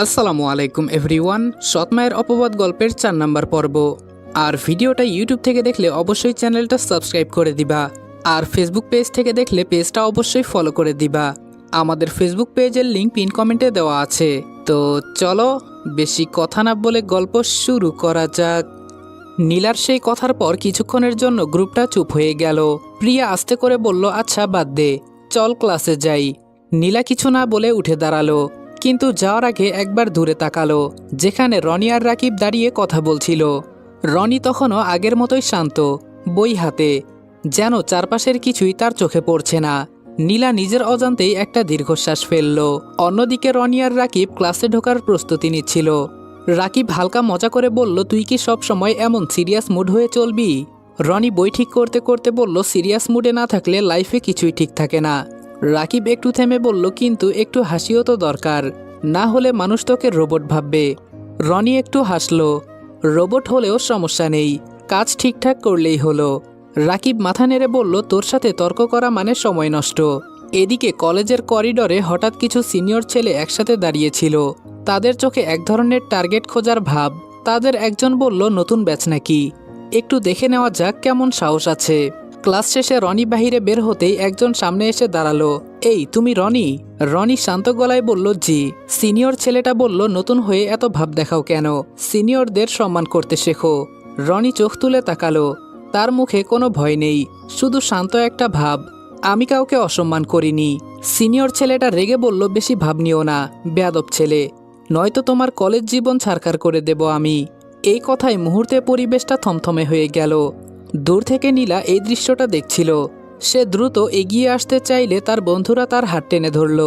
আসসালামু আলাইকুম এভরিওয়ান। সৎমায়ের অপবাদ গল্পের 4 নাম্বার পর্ব। আর ভিডিওটা ইউটিউব থেকে দেখলে অবশ্যই চ্যানেলটা সাবস্ক্রাইব করে দিবা, আর ফেসবুক পেজ থেকে দেখলে পেজটা অবশ্যই ফলো করে দিবা। আমাদের ফেসবুক পেজের লিংক পিন কমেন্টে দেওয়া আছে। তো চলো বেশি কথা না বলে গল্প শুরু করা যাক। নীলার সেই কথার পর কিছুক্ষণের জন্য গ্রুপটা চুপ হয়ে গেল। প্রিয়া আস্তে করে বলল, আচ্ছা বাদ দে, চল ক্লাসে যাই। নীলা কিছু না বলে উঠে দাঁড়ালো, কিন্তু যাওয়ার আগে একবার দূরে তাকালো, যেখানে রনি আর রাকিব দাঁড়িয়ে কথা বলছিল। রনি তখনও আগের মতোই শান্ত, বই হাতে, যেন চারপাশের কিছুই তার চোখে পড়ছে না। নীলা নিজের অজান্তেই একটা দীর্ঘশ্বাস ফেলল। অন্যদিকে রনি আর রাকিব ক্লাসে ঢোকার প্রস্তুতি নিচ্ছিল। রাকিব হালকা মজা করে বলল, তুই কি সব সময় এমন সিরিয়াস মুড হয়ে চলবি? রনি বই ঠিক করতে করতে বলল, সিরিয়াস মুডে না থাকলে লাইফে কিছুই ঠিক থাকে না। রাকিব একটু থেমে বলল, কিন্তু একটু হাসিও তো দরকার, না হলে মানুষ তোকে রোবট ভাববে। রনি একটু হাসলো, রোবট হলেও সমস্যা নেই, কাজ ঠিকঠাক করলেই হলো। রাকিব মাথা নেড়ে বলল, তোর সাথে তর্ক করা মানে সময় নষ্ট। এদিকে কলেজের করিডরে হঠাৎ কিছু সিনিয়র ছেলে একসাথে দাঁড়িয়েছিল। তাদের চোখে এক ধরনের টার্গেট খোঁজার ভাব। তাদের একজন বলল, নতুন ব্যাচ নাকি? একটু দেখে নেওয়া যাক কেমন সাহস আছে। ক্লাস শেষে রনি বাহিরে বের হতেই একজন সামনে এসে দাঁড়ালো। এই তুমি রনি? রনি শান্ত গলায় বলল, জি। সিনিয়র ছেলেটা বলল, নতুন হয়ে এত ভাব দেখাও কেন? সিনিয়রদের সম্মান করতে শেখো। রনি চোখ তুলে তাকালো, তার মুখে কোনো ভয় নেই, শুধু শান্ত একটা ভাব। আমি কাউকে অসম্মান করিনি। সিনিয়র ছেলেটা রেগে বলল, বেশি ভাব নিও না, বেয়াদব ছেলে, নয়তো তোমার কলেজ জীবন ছারখার করে দেব আমি। এই কথায় মুহূর্তে পরিবেশটা থমথমে হয়ে গেল। দূর থেকে নীলা এই দৃশ্যটা দেখছিল। সে দ্রুত এগিয়ে আসতে চাইলে তার বন্ধুরা তার হাত টেনে ধরল।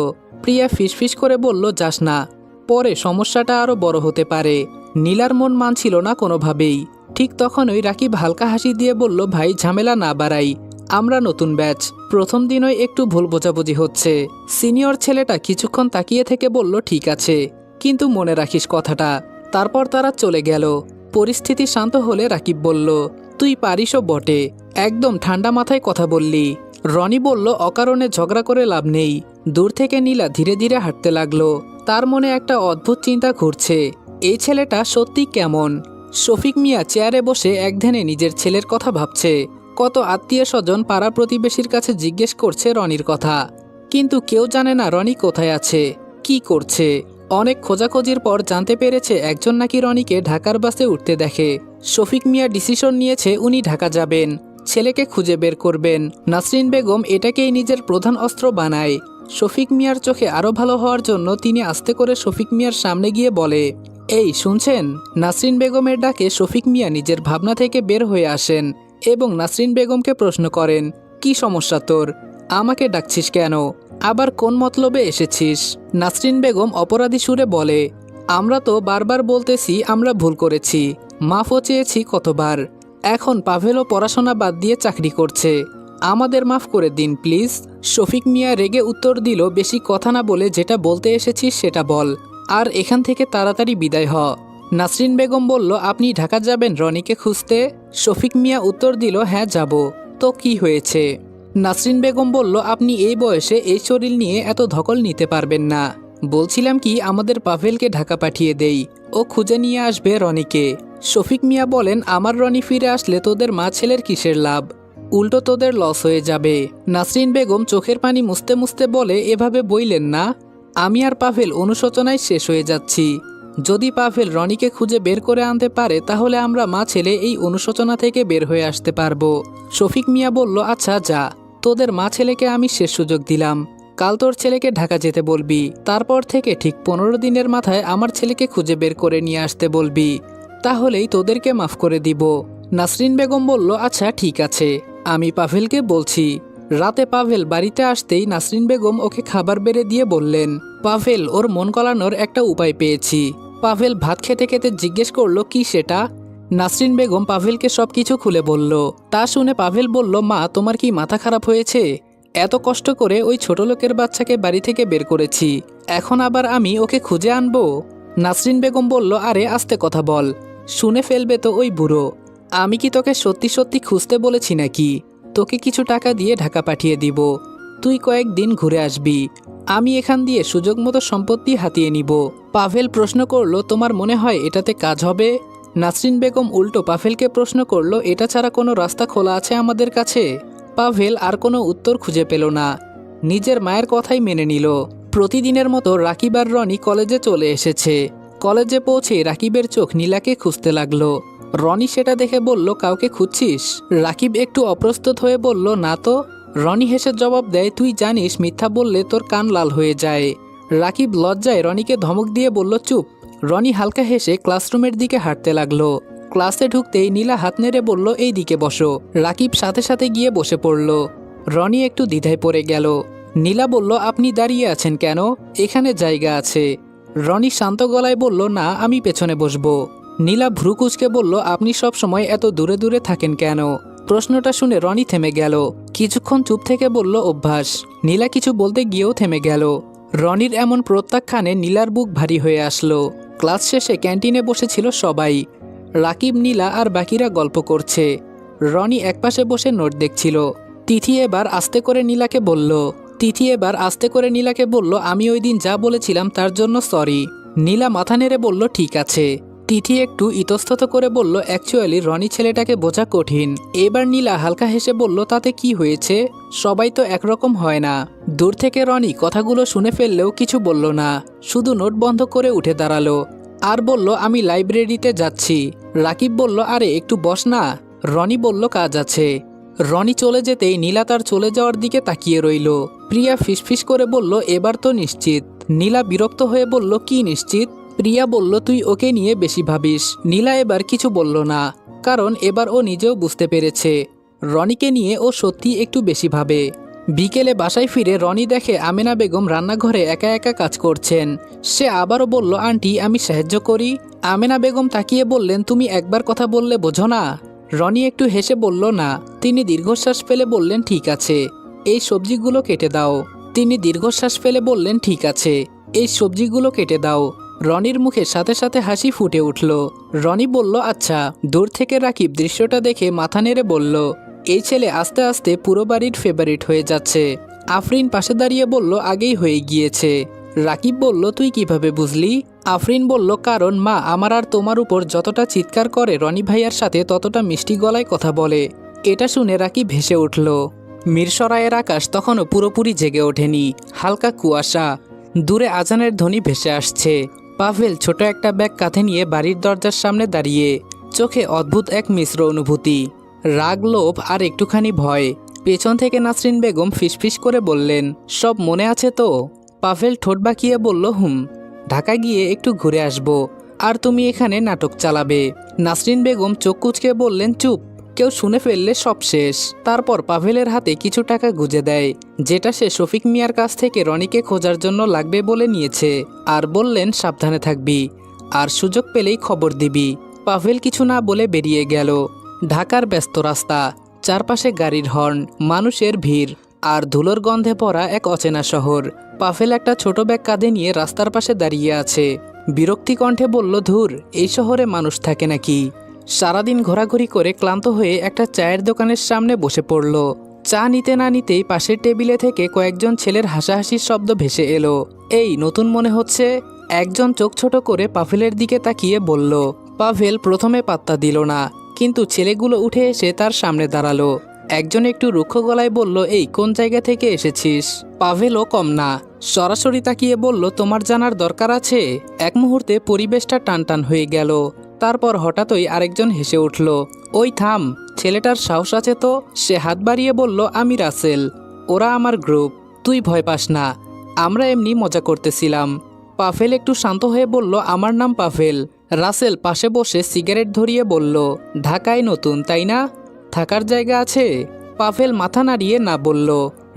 প্রিয়া ফিসফিস করে বলল, যাস না, পরে সমস্যাটা আরও বড় হতে পারে। নীলার মন মানছিল না কোনোভাবেই। ঠিক তখনই রাকিব হালকা হাসি দিয়ে বলল, ভাই ঝামেলা না বাড়াই, আমরা নতুন ব্যাচ, প্রথম দিনই একটু ভুল বোঝাবুঝি হচ্ছে। সিনিয়র ছেলেটা কিছুক্ষণ তাকিয়ে থেকে বলল, ঠিক আছে, কিন্তু মনে রাখিস কথাটা। তারপর তারা চলে গেল। পরিস্থিতি শান্ত হলে রাকিব বলল, তুই পারিসও বটে, একদম ঠান্ডা মাথায় কথা বললি। রনি বলল, অকারণে ঝগড়া করে লাভ নেই। দূর থেকে নীলা ধীরে ধীরে হাঁটতে লাগলো। তার মনে একটা অদ্ভুত চিন্তা ঘুরছে, এই ছেলেটা সত্যি কেমন? শফিক মিয়া চেয়ারে বসে একধ্যানে নিজের ছেলের কথা ভাবছে। কত আত্মীয় স্বজন পাড়া প্রতিবেশীর কাছে জিজ্ঞেস করছে রনির কথা, কিন্তু কেউ জানে না রনি কোথায় আছে, কি করছে। অনেক খোঁজাখোঁজির পর জানতে পেরেছে একজন নাকি রনিকে ঢাকার বাসে উঠতে দেখে। শফিক মিয়া ডিসিশন নিয়েছে উনি ঢাকা যাবেন, ছেলেকে খুঁজে বের করবেন। নাসরিন বেগম এটাকেই নিজের প্রধান অস্ত্র বানায়। শফিক মিয়ার চোখে আরও ভালো হওয়ার জন্য তিনি আস্তে করে শফিক মিয়ার সামনে গিয়ে বলে, এই শুনছেন? নাসরিন বেগমের ডাকে শফিক মিয়া নিজের ভাবনা থেকে বের হয়ে আসেন এবং নাসরিন বেগমকে প্রশ্ন করেন, কি সমস্যা তোর? আমাকে ডাকছিস কেন? আবার কোন মতলবে এসেছিস? নাসরিন বেগম অপরাধী সুরে বলে, আমরা তো বারবার বলতেছি আমরা ভুল করেছি, মাফও চেয়েছি কতবার। এখন পাভেলও পড়াশোনা বাদ দিয়ে চাকরি করছে, আমাদের মাফ করে দিন প্লিজ। শফিক মিয়া রেগে উত্তর দিল, বেশি কথা না বলে যেটা বলতে এসেছিস সেটা বল, আর এখান থেকে তাড়াতাড়ি বিদায় হ। নাসরিন বেগম বলল, আপনি ঢাকা যাবেন রনিকে খুঁজতে? শফিক মিয়া উত্তর দিল, হ্যাঁ যাব। তো কি হয়েছে? নাসরিন বেগম বলল, আপনি এই বয়সে এই শরীর নিয়ে এত ধকল নিতে পারবেন না। বলছিলাম কি আমাদের পাভেলকে ঢাকা পাঠিয়ে দেই, ও খুঁজে নিয়ে আসবে রনিকে। শফিক মিয়া বলেন, আমার রনি ফিরে আসলে তোদের মা ছেলের কিসের লাভ? উল্টো তোদের লস হয়ে যাবে। নাসরিন বেগম চোখের পানি মুছতে মুছতে বলে, এভাবে বইলেন না, আমি আর পাভেল অনুশোচনায় শেষ হয়ে যাচ্ছি। যদি পাভেল রনিকে খুঁজে বের করে আনতে পারে তাহলে আমরা মা ছেলে এই অনুশোচনা থেকে বের হয়ে আসতে পারবো। শফিক মিয়া বলল, আচ্ছা যা, তোদের মা ছেলেকে আমি শেষ সুযোগ দিলাম, কাল তোর ছেলেকে ঢাকা যেতে বলবি, তারপর থেকে ঠিক 15 দিনের মাথায় আমার ছেলেকে খুঁজে বের করে নিয়ে আসতে বলবি, তাহলেই তোদেরকে মাফ করে দিব। নাসরিন বেগম বলল, আচ্ছা ঠিক আছে, আমি পাভেলকে বলছি। রাতে পাভেল বাড়িতে আসতেই নাসরিন বেগম ওকে খাবার বেড়ে দিয়ে বললেন, পাভেল, ওর মন গলানোর একটা উপায় পেয়েছি। পাভেল ভাত খেতে খেতে জিজ্ঞেস করলো, কি সেটা? নাসরিন বেগম পাভেলকে সবকিছু খুলে বলল। তা শুনে পাভেল বলল, মা তোমার কি মাথা খারাপ হয়েছে? এত কষ্ট করে ওই ছোট লোকের বাচ্চাকে বাড়ি থেকে বের করেছি, এখন আবার আমি ওকে খুঁজে আনবো? নাসরিন বেগম বলল, আরে আস্তে কথা বল, শুনে ফেলবে তো ওই বুড়ো। আমি কি তোকে সত্যি সত্যি খুঁজতে বলেছি নাকি? তোকে কিছু টাকা দিয়ে ঢাকা পাঠিয়ে দিব, তুই কয়েকদিন ঘুরে আসবি, আমি এখান দিয়ে সুযোগ মতো সম্পত্তি হাতিয়ে নিব। পাভেল প্রশ্ন করলো, তোমার মনে হয় এটাতে কাজ হবে? নাসরিন বেগম উল্টো পাভেলকে প্রশ্ন করলো, এটা ছাড়া কোনো রাস্তা খোলা আছে আমাদের কাছে? পাভেল আর কোনো উত্তর খুঁজে পেল না, নিজের মায়ের কথাই মেনে নিল। প্রতিদিনের মতো রাকিব আর রনি কলেজে চলে এসেছে। কলেজে পৌঁছে রাকিবের চোখ নীলাকে খুঁজতে লাগলো। রনি সেটা দেখে বলল, কাউকে খুঁজছিস? রাকিব একটু অপ্রস্তুত হয়ে বলল, না তো। রনি হেসে জবাব দেয়, তুই জানিস মিথ্যা বললে তোর কান লাল হয়ে যায়। রাকিব লজ্জায় রনিকে ধমক দিয়ে বলল, চুপ। রনি হালকা হেসে ক্লাসরুমের দিকে হাঁটতে লাগলো। ক্লাসে ঢুকতেই নীলা হাত নেড়ে বলল, এই দিকে বসো। রাকিব সাথে সাথে গিয়ে বসে পড়ল। রনি একটু দ্বিধায় পড়ে গেল। নীলা বলল, আপনি দাঁড়িয়ে আছেন কেন? এখানে জায়গা আছে। রনি শান্ত গলায় বলল, না, আমি পেছনে বসবো। নীলা ভ্রু কুঁচকে বলল, আপনি সব সময় এত দূরে দূরে থাকেন কেন? প্রশ্নটা শুনে রনি থেমে গেল। কিছুক্ষণ চুপ থেকে বলল, অভ্যাস। নীলা কিছু বলতে গিয়েও থেমে গেল। রনির এমন প্রত্যাখ্যানে নীলার বুক ভারী হয়ে আসলো। ক্লাস শেষে ক্যান্টিনে বসেছিল সবাই। রাকিব, নীলা আর বাকিরা গল্প করছে। রনি একপাশে বসে নোট দেখছিল। তিথি এবার আস্তে করে নীলাকে বলল, আমি ওই দিন যা বলেছিলাম তার জন্য সরি। নীলা মাথা নেড়ে বলল, ঠিক আছে। তিথি একটু ইতস্তত করে বলল, অ্যাকচুয়ালি রনি ছেলেটাকে বোঝা কঠিন। এবার নীলা হালকা হেসে বলল, তাতে কি হয়েছে? সবাই তো একরকম হয় না। দূর থেকে রনি কথাগুলো শুনে ফেললেও কিছু বলল না, শুধু নোট বন্ধ করে উঠে দাঁড়ালো আর বলল, আমি লাইব্রেরিতে যাচ্ছি। রাকিব বলল, আরে একটু বস না। রনি বলল, কাজ আছে। রনি চলে যেতেই নীলা তার চলে যাওয়ার দিকে তাকিয়ে রইল। প্রিয়া ফিসফিস করে বলল, এবার তো নিশ্চিত। নীলা বিরক্ত হয়ে বলল, কি নিশ্চিত? প্রিয়া বলল, তুই ওকে নিয়ে বেশি ভাবিস। নীলা এবার কিছু বলল না, কারণ এবার ও নিজেও বুঝতে পেরেছে রনিকে নিয়ে ও সত্যি একটু বেশি ভাবে। বিকেলে বাসায় ফিরে রনি দেখে আমেনা বেগম রান্নাঘরে একা একা কাজ করছেন। সে আবারও বলল, আন্টি, আমি সাহায্য করি। আমেনা বেগম তাকিয়ে বললেন, তুমি একবার কথা বললে বোঝো না? রনি একটু হেসে বলল, না। তিনি দীর্ঘশ্বাস ফেলে বললেন, ঠিক আছে, এই সবজিগুলো কেটে দাও। রনির মুখে সাথে সাথে হাসি ফুটে উঠল। রনি বলল, আচ্ছা। দূর থেকে রাকিব দৃশ্যটা দেখে মাথা নেড়ে বলল, এই ছেলে আস্তে আস্তে পুরো বাড়ির ফেভারিট হয়ে যাচ্ছে। আফরিন পাশে দাঁড়িয়ে বলল, আগেই হয়ে গিয়েছে। রাকিব বলল, তুই কিভাবে বুঝলি? আফরিন বলল, কারণ মা আমার আর তোমার উপর যতটা চিৎকার করে রনি ভাইয়ার সাথে ততটা মিষ্টি গলায় কথা বলে। এটা শুনে রাকিব ভেসে উঠল। মিরসরাইয়ের আকাশ তখনও পুরোপুরি জেগে ওঠেনি, হালকা কুয়াশা। দূরে আজানের ধ্বনি ভেসে আসছে। পাভেল ছোট একটা ব্যাগ কাঁধে নিয়ে বাড়ির দরজার সামনে দাঁড়িয়ে, চোখে অদ্ভুত এক মিশ্র অনুভূতি, রাগ, লোভ আর একটুখানি ভয়। পেছন থেকে নাসরিন বেগম ফিসফিস করে বললেন, সব মনে আছে তো? পাভেল ঠোঁট বাঁকিয়ে বলল, হুম, ঢাকা গিয়ে একটু ঘুরে আসব, আর তুমি এখানে নাটক চালাবে। নাসরিন বেগম চোখ কুঁচকে বললেন, চুপ, কেউ শুনে ফেললে সব শেষ। তারপর পাভেলের হাতে কিছু টাকা গুঁজে দেয়, যেটা সে শফিক মিয়ার কাছ থেকে রনিকে খোঁজার জন্য লাগবে বলে নিয়েছে, আর বললেন, সাবধানে থাকবি, আর সুযোগ পেলেই খবর দিবি। পাভেল কিছু না বলে বেরিয়ে গেল। ঢাকার ব্যস্ত রাস্তা, চারপাশে গাড়ির হর্ন, মানুষের ভিড়, আর ধুলোর গন্ধে ভরা এক অচেনা শহর। পাভেল একটা ছোট ব্যাগ কাঁধে নিয়ে রাস্তার পাশে দাঁড়িয়ে আছে। বিরক্তি কণ্ঠে বলল, ধুর, এই শহরে মানুষ থাকে নাকি? সারাদিন ঘোরাঘুরি করে ক্লান্ত হয়ে একটা চায়ের দোকানের সামনে বসে পড়ল। চা নিতে না নিতেই পাশের টেবিলে থেকে কয়েকজন ছেলের হাসাহাসির শব্দ ভেসে এলো। এই নতুন মনে হচ্ছে। একজন চোখ ছোট করে পাভেলের দিকে তাকিয়ে বলল। পাভেল প্রথমে পাত্তা দিল না, কিন্তু ছেলেগুলো উঠে এসে তার সামনে দাঁড়ালো। একজন একটু রুক্ষ গলায় বলল, এই কোন জায়গা থেকে এসেছিস? পাভেলও কম না, সরাসরি তাকিয়ে বলল, তোমার জানার দরকার আছে? এক মুহূর্তে পরিবেশটা টানটান হয়ে গেল। তারপর হঠাৎই আরেকজন হেসে উঠল। ওই থাম, ছেলেটার সাহস আছে তো। সে হাত বাড়িয়ে বলল, আমি রাসেল, ওরা আমার গ্রুপ, তুই ভয় পাস না, আমরা এমনি মজা করতেছিলাম। পাভেল একটু শান্ত হয়ে বলল, আমার নাম পাভেল। রাসেল পাশে বসে সিগারেট ধরিয়ে বলল, ঢাকায় নতুন তাই না? থাকার জায়গা আছে? পাভেল মাথা নাড়িয়ে না বলল।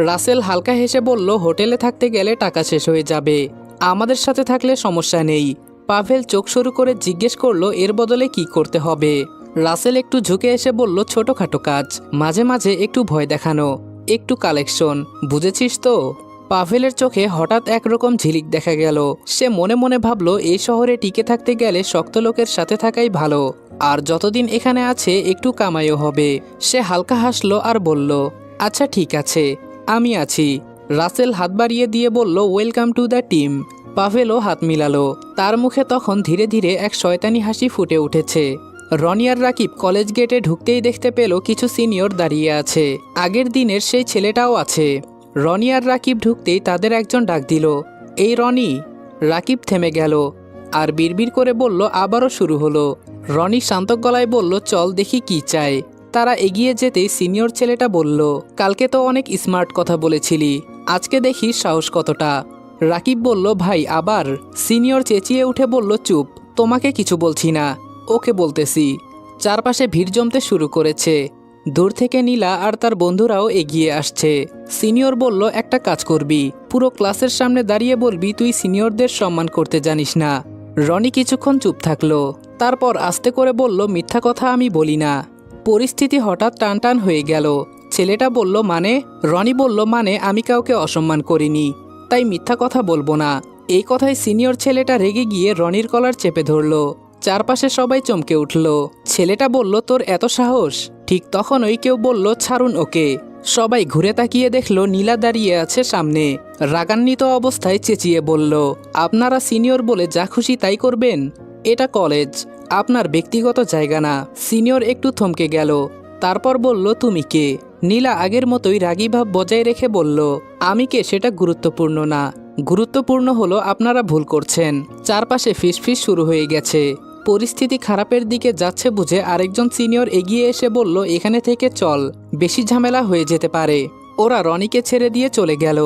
রাসেল হালকা হেসে বলল, হোটেলে থাকতে গেলে টাকা শেষ হয়ে যাবে, আমাদের সাথে থাকলে সমস্যা নেই। পাভেল চোখ শুরু করে জিজ্ঞেস করলো, এর বদলে কি করতে হবে? রাসেল একটু ঝুঁকে এসে বলল, ছোটখাটো কাজ, মাঝে মাঝে একটু ভয় দেখানো, একটু কালেকশন, বুঝেছিস তো? পাভেলের চোখে হঠাৎ একরকম ঝিলিক দেখা গেল। সে মনে মনে ভাবল, এই শহরে টিকে থাকতে গেলে শক্ত লোকের সাথে থাকাই ভালো, আর যতদিন এখানে আছে একটু কামাইও হবে। সে হালকা হাসলো আর বলল, আচ্ছা ঠিক আছে, আমি আছি। রাসেল হাত বাড়িয়ে দিয়ে বলল, ওয়েলকাম টু দ্য টিম। পাভেলও হাত মিলালো। তার মুখে তখন ধীরে ধীরে এক শয়তানি হাসি ফুটে উঠেছে। রনি আর রাকিব কলেজ গেটে ঢুকতেই দেখতে পেল কিছু সিনিয়র দাঁড়িয়ে আছে। আগের দিনের সেই ছেলেটাও আছে। রনি আর রাকিব ঢুকতেই তাদের একজন ডাক দিল, এই রনি। রাকিব থেমে গেল আর বিড়বিড় করে বলল, আবারও শুরু হলো। রনি শান্ত গলায় বলল, চল দেখি কি চায়। তারা এগিয়ে যেতেই সিনিয়র ছেলেটা বলল, কালকে তো অনেক স্মার্ট কথা বলেছিলি, আজকে দেখি সাহস কতটা। রাকিব বলল, ভাই আবার? সিনিয়র চেঁচিয়ে উঠে বলল, চুপ, তোমাকে কিছু বলছি না, ওকে বলতেছি। চারপাশে ভিড় জমতে শুরু করেছে। দূর থেকে নীলা আর তার বন্ধুরাও এগিয়ে আসছে। সিনিয়র বলল, একটা কাজ করবি, পুরো ক্লাসের সামনে দাঁড়িয়ে বলবি তুই সিনিয়রদের সম্মান করতে জানিস না। রনি কিছুক্ষণ চুপ থাকলো, তারপর আস্তে করে বলল, মিথ্যা কথা আমি বলি না। পরিস্থিতি হঠাৎ টানটান হয়ে গেল। ছেলেটা বলল, মানে? রনি বলল, মানে আমি কাউকে অসম্মান করিনি, তাই মিথ্যা কথা বলবো না। এই কথায় সিনিয়র ছেলেটা রেগে গিয়ে রনির কলার চেপে ধরল। চারপাশে সবাই চমকে উঠল। ছেলেটা বলল, তোর এত সাহস? ঠিক তখনই কেউ বলল, ছাড়ুন ওকে। সবাই ঘুরে তাকিয়ে দেখল নীলা দাঁড়িয়ে আছে সামনে। রাগান্বিত অবস্থায় চেঁচিয়ে বলল, আপনারা সিনিয়র বলে যা খুশি তাই করবেন? এটা কলেজ, আপনার ব্যক্তিগত জায়গা না। সিনিয়র একটু থমকে গেল, তারপর বলল, তুমি কে? নীলা আগের মতোই রাগী ভাব বজায় রেখে বলল, আমি কে সেটা গুরুত্বপূর্ণ না, গুরুত্বপূর্ণ হলো আপনারা ভুল করছেন। চারপাশে ফিসফিস শুরু হয়ে গেছে। পরিস্থিতি খারাপের দিকে যাচ্ছে বুঝে আরেকজন সিনিয়র এগিয়ে এসে বলল, এখানে থেকে চল, বেশি ঝামেলা হয়ে যেতে পারে। ওরা রনিকে ছেড়ে দিয়ে চলে গেল।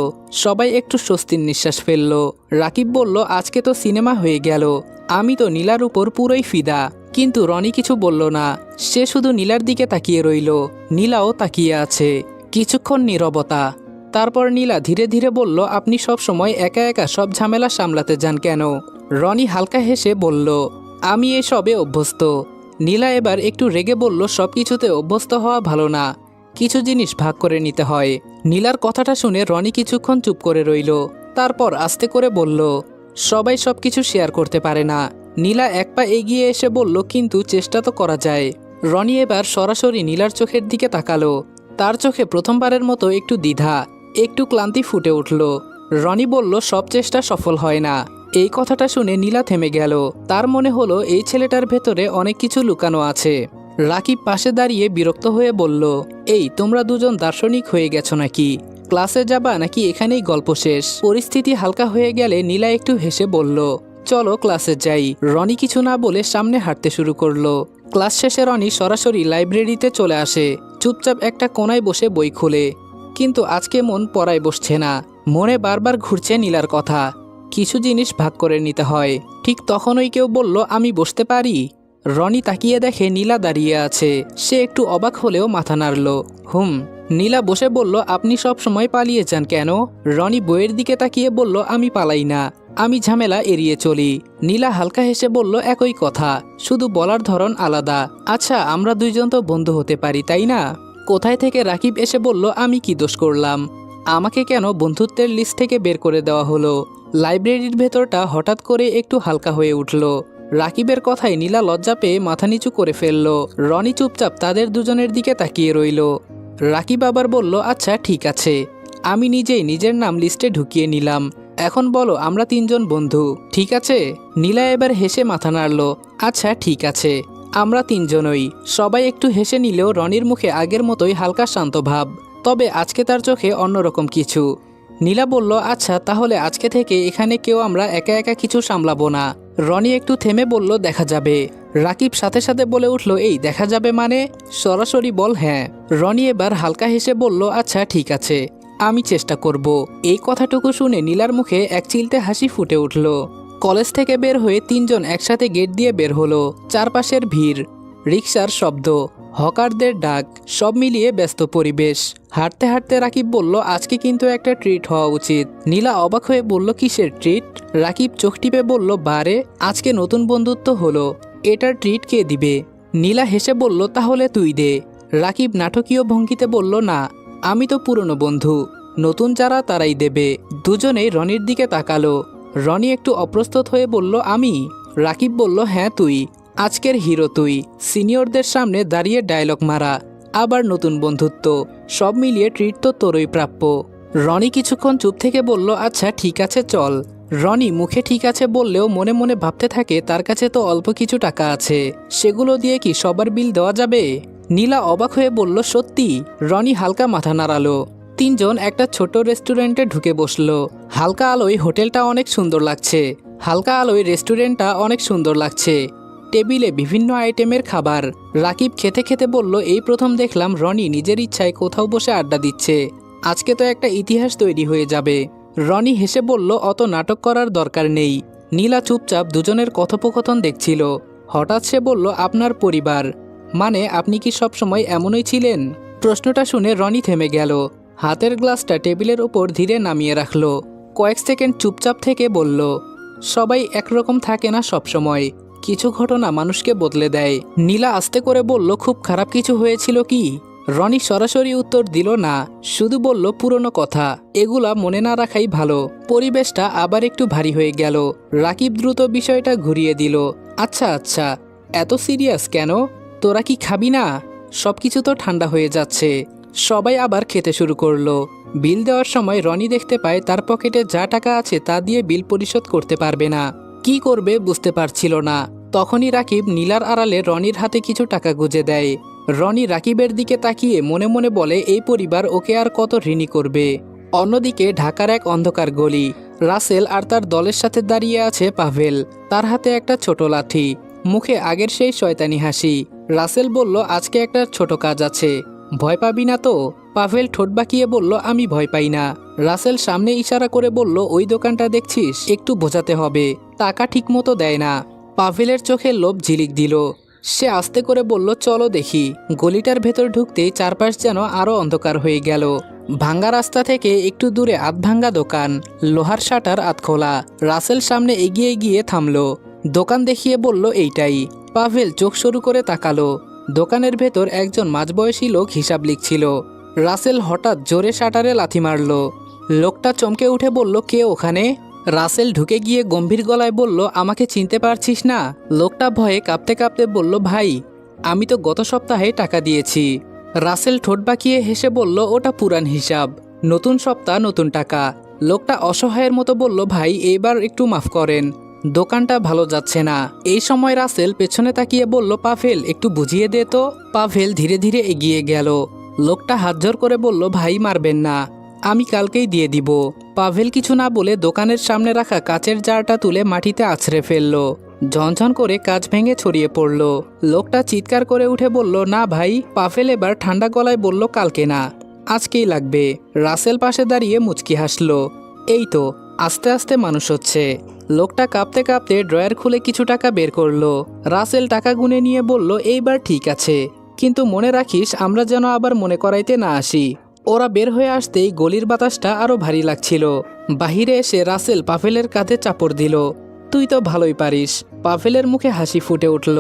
সবাই একটু স্বস্তির নিঃশ্বাস ফেলল। রাকিব বলল, আজকে তো সিনেমা হয়ে গেল, আমি তো নীলার উপর পুরোই ফিদা। কিন্তু রনি কিছু বলল না, সে শুধু নীলার দিকে তাকিয়ে রইল। নীলাও তাকিয়ে আছে। কিছুক্ষণ নীরবতা। তারপর নীলা ধীরে ধীরে বলল, আপনি সব সময় একা একা সব ঝামেলা সামলাতে যান কেন? রনি হালকা হেসে বলল, আমি এসবে অভ্যস্ত। নীলা এবার একটু রেগে বলল, সব কিছুতে অভ্যস্ত হওয়া ভালো না, কিছু জিনিস ভাগ করে নিতে হয়। নীলার কথাটা শুনে রনি কিছুক্ষণ চুপ করে রইল, তারপর আস্তে করে বলল, সবাই সব কিছু শেয়ার করতে পারে না। নীলা এক পা এগিয়ে এসে বলল, কিন্তু চেষ্টা তো করা যায়। রনি এবার সরাসরি নীলার চোখের দিকে তাকালো। তার চোখে প্রথমবারের মতো একটু দ্বিধা, একটু ক্লান্তি ফুটে উঠল। রনি বলল, সব চেষ্টা সফল হয় না। এই কথাটা শুনে নীলা থেমে গেল। তার মনে হলো এই ছেলেটার ভেতরে অনেক কিছু লুকানো আছে। রাকিব পাশে দাঁড়িয়ে বিরক্ত হয়ে বলল, এই তোমরা দুজন দার্শনিক হয়ে গেছো নাকি? ক্লাসে যাবা নাকি এখানেই গল্প শেষ? পরিস্থিতি হালকা হয়ে গেলে নীলা একটু হেসে বলল, চলো ক্লাসে যাই। রনি কিছু না বলে সামনে হাঁটতে শুরু করলো। ক্লাস শেষে রনি সরাসরি লাইব্রেরিতে চলে আসে। চুপচাপ একটা কোনায় বসে বই খুলে। কিন্তু আজকে মন পড়ায় বসছে না। মনে বারবার ঘুরছে নীলার কথা। কিছু জিনিস ভাগ করে নিতে হয়। ঠিক তখনই কেউ বলল, আমি বসতে পারি? রনি তাকিয়ে দেখে নীলা দাঁড়িয়ে আছে। সে একটু অবাক হলেও মাথা নাড়ল। নীলা বসে বলল, আপনি সব সময় পালিয়ে যান কেন? রনি বইয়ের দিকে তাকিয়ে বলল, আমি পালাই না, আমি ঝামেলা এড়িয়ে চলি। নীলা হালকা হেসে বলল, একই কথা, শুধু বলার ধরন আলাদা। আচ্ছা, আমরা দুইজন তো বন্ধু হতে পারি, তাই না? কোথায় থেকে রাকিব এসে বলল, আমি কি দোষ করলাম? আমাকে কেন বন্ধুত্বের লিস্ট থেকে বের করে দেওয়া হলো? লাইব্রেরির ভেতরটা হঠাৎ করে একটু হালকা হয়ে উঠল। রাকিবের কথায় নীলা লজ্জা পেয়ে মাথা নিচু করে ফেলল। রনি চুপচাপ তাদের দুজনের দিকে তাকিয়ে রইল। রাকিব আবার বলল, আচ্ছা ঠিক আছে, আমি নিজেই নিজের নাম লিস্টে ঢুকিয়ে নিলাম। এখন বলো আমরা তিনজন বন্ধু, ঠিক আছে? নীলা এবার হেসে মাথা নাড়ল। আচ্ছা ঠিক আছে, আমরা তিনজনই। সবাই একটু হেসে নিলেও রনির মুখে আগের মতোই হালকা শান্ত ভাব, তবে আজকে তার চোখে অন্যরকম কিছু। নীলা বলল, আচ্ছা তাহলে আজকে থেকে এখানে কেউ আমরা একা একা কিছু সামলাবো না। রনি একটু থেমে বলল, দেখা যাবে। রাকিব সাথে সাথে বলে উঠল, এই দেখা যাবে মানে? সরাসরি বল হ্যাঁ। রনি এবার হালকা হেসে বলল, আচ্ছা ঠিক আছে, আমি চেষ্টা করব। এই কথাটুকু শুনে নীলার মুখে এক চিলতে হাসি ফুটে উঠল। কলেজ থেকে বের হয়ে তিনজন একসাথে গেট দিয়ে বের হলো। চারপাশের ভিড়, রিকশার শব্দ, হকারদের ডাক, সব মিলিয়ে ব্যস্ত পরিবেশ। হাঁটতে হাঁটতে রাকিব বলল, আজকে কিন্তু একটা ট্রিট হওয়া উচিত। নীলা অবাক হয়ে বলল, কিসের ট্রিট? রাকিব চোখ টিপে বলল, বারে, আজকে নতুন বন্ধুত্ব হলো, এটার ট্রিট কে দিবে? নীলা হেসে বলল, তাহলে তুই দে। রাকিব নাটকীয় ভঙ্গিতে বলল, না, আমি তো পুরনো বন্ধু, নতুন যারা তারাই দেবে। দুজনেই রনির দিকে তাকালো। রনি একটু অপ্রস্তুত হয়ে বলল, আমি? রাকিব বলল, হ্যাঁ তুই, আজকের হিরো তুই। সিনিয়রদের সামনে দাঁড়িয়ে ডায়লগ মারা, আবার নতুন বন্ধুত্ব, সব মিলিয়ে ট্রিট তো তোরই প্রাপ্য। রনি কিছুক্ষণ চুপ থেকে বলল, আচ্ছা ঠিক আছে চল। রনি মুখে ঠিক আছে বললেও মনে মনে ভাবতে থাকে তার কাছে তো অল্প কিছু টাকা আছে, সেগুলো দিয়ে কি সবার বিল দেওয়া যাবে? নীলা অবাক হয়ে বলল, সত্যি? রনি হালকা মাথা নাড়ালো। তিনজন একটা ছোট রেস্টুরেন্টে ঢুকে বসলো। হালকা আলোয় হোটেলটা অনেক সুন্দর লাগছে, হালকা আলোয় রেস্টুরেন্টটা অনেক সুন্দর লাগছে। টেবিলে বিভিন্ন আইটেমের খাবার। রাকিব খেতে খেতে বলল, এই প্রথম দেখলাম রনি নিজের ইচ্ছায় কোথাও বসে আড্ডা দিচ্ছে। আজকে তো একটা ইতিহাস তৈরি হয়ে যাবে। রনি হেসে বলল, অত নাটক করার দরকার নেই। নীলা চুপচাপ দুজনের কথোপকথন দেখছিল। হঠাৎ সে বলল, আপনার পরিবার মানে আপনি কি সবসময় এমনই ছিলেন? প্রশ্নটা শুনে রনি থেমে গেল। হাতের গ্লাসটা টেবিলের ওপর ধীরে নামিয়ে রাখল। কয়েক সেকেন্ড চুপচাপ থেকে বলল, সবাই একরকম থাকে না সবসময়, কিছু ঘটনা মানুষকে বদলে দেয়। নীলা আস্তে করে বলল, খুব খারাপ কিছু হয়েছিল কি? রনি সরাসরি উত্তর দিল না, শুধু বলল, পুরনো কথা, এগুলা মনে না রাখাই ভালো। পরিবেশটা আবার একটু ভারী হয়ে গেল। রাকিব দ্রুত বিষয়টা ঘুরিয়ে দিল, আচ্ছা আচ্ছা, এত সিরিয়াস কেন? তোরা কি খাবি না? সবকিছু তো ঠান্ডা হয়ে যাচ্ছে। সবাই আবার খেতে শুরু করলো। বিল দেওয়ার সময় রনি দেখতে পায় তার পকেটে যা টাকা আছে তা দিয়ে বিল পরিশোধ করতে পারবে না। কি করবে বুঝতে পারছিল না। তখনই রাকিব নীলার আড়ালে রনির হাতে কিছু টাকা গুজে দেয়। রনি রাকিবের দিকে তাকিয়ে মনে মনে বলে, এই পরিবার ওকে আর কত ঋণী করবে। অন্যদিকে ঢাকার এক অন্ধকার গলি। রাসেল আর তার দলের সাথে দাঁড়িয়ে আছে পাভেল, তার হাতে একটা ছোট লাঠি, মুখে আগের সেই শয়তানি হাসি। রাসেল বলল, আজকে একটা ছোট কাজ আছে, ভয় পাবি না তো? পাভেল ঠোঁট বাঁকিয়ে বলল, আমি ভয় পাই না। রাসেল সামনে ইশারা করে বলল, ওই দোকানটা দেখছিস, একটু বোঝাতে হবে, টাকা ঠিকমতো দেয় না। পাভেলের চোখে লোভ ঝিলিক দিল। সে আস্তে করে বলল, চলো দেখি। গলিটার ভেতর ঢুকতেই চারপাশ যেন আরো অন্ধকার হয়ে গেল। ভাঙ্গা রাস্তা থেকে একটু দূরে আধভাঙ্গা দোকান, লোহার শাটার আধখোলা। রাসেল সামনে এগিয়ে গিয়ে থামলো, দোকান দেখিয়ে বলল, এইটাই। পাভেল চোখ সরু করে তাকালো। দোকানের ভেতর একজন মাঝবয়সী লোক হিসাব লিখছিল। রাসেল হঠাৎ জোরে শাটারে লাথি মারল। লোকটা চমকে উঠে বলল, কে ওখানে? রাসেল ঢুকে গিয়ে গম্ভীর গলায় বলল, আমাকে চিনতে পারছিস না? লোকটা ভয়ে কাঁপতে কাঁপতে বলল, ভাই, আমি তো গত সপ্তাহে টাকা দিয়েছি। রাসেল ঠোঁট বাঁকিয়ে হেসে বলল, ওটা পুরান হিসাব, নতুন সপ্তাহ নতুন টাকা। লোকটা অসহায়ের মতো বলল, ভাই এবার একটু মাফ করেন, দোকানটা ভালো যাচ্ছে না। এই সময় রাসেল পেছনে তাকিয়ে বলল, পাভেল একটু বুঝিয়ে দে তো। পাভেল ধীরে ধীরে এগিয়ে গেল। লোকটা হাতজোড় করে বলল, ভাই মারবেন না, আমি কালকেই দিয়ে দিব। পাভেল কিছু না বলে দোকানের সামনে রাখা কাচের জারটা তুলে মাটিতে আছড়ে ফেলল। ঝনঝন করে কাঁচ ভেঙে ছড়িয়ে পড়ল। লোকটা চিৎকার করে উঠে বলল, না ভাই। পাভেল এবার ঠান্ডা গলায় বলল, কালকে না, আজকেই লাগবে। রাসেল পাশে দাঁড়িয়ে মুচকি হাসল। এই তো আস্তে আস্তে মানুষ হচ্ছে। লোকটা কাঁপতে কাঁপতে ড্রয়ার খুলে কিছু টাকা বের করলো। রাসেল টাকা গুনে নিয়ে বলল, এইবার ঠিক আছে, কিন্তু মনে রাখিস আমরা যেন আবার মনে করাইতে না আসি। ওরা বের হয়ে আসতেই গলির বাতাসটা আরো ভারী লাগছিল। বাহিরে এসে রাসেল পাভেলের কাঁধে চাপড় দিল, তুই তো ভালোই পারিস। পাভেলের মুখে হাসি ফুটে উঠল।